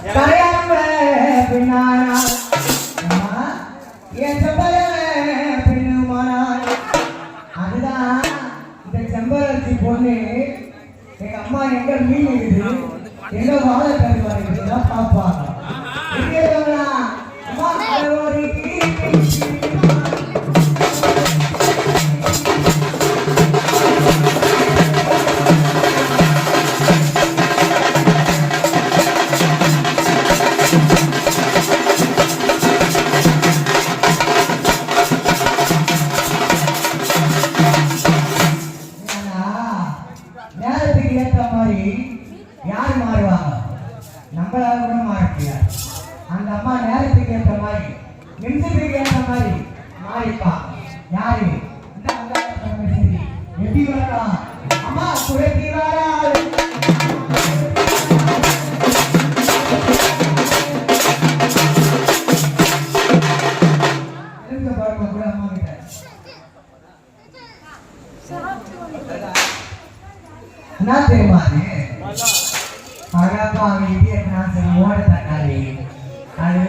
கரையாம பின்னானா என் செம்பல பின்னுமானால் அதுதான் இந்த செம்பருத்தி பொண்ணு எங்க அம்மா எங்க மீன் இருக்குது எங்க வாழை கருவாடு இருக்குதான் பார்ப்பாங்க. அம்மா நேரத்துக்கு ஏற்ற மாதிரி யார் மாறுவாங்க? நம்மளால கூட மாற முடியாது. அந்த அம்மா நேரத்துக்கு ஏற்ற மாதிரி நிமிஷத்துக்கு ஏற்ற மாதிரி மாறிப்பா. யாரு? எப்படி வரலாம்? அம்மா குறைத்தி வாரா கூட அம்மா கிட்ட என்ன தெரியுமா? அழகா அவங்க இந்திய ஓட தக்காளி அது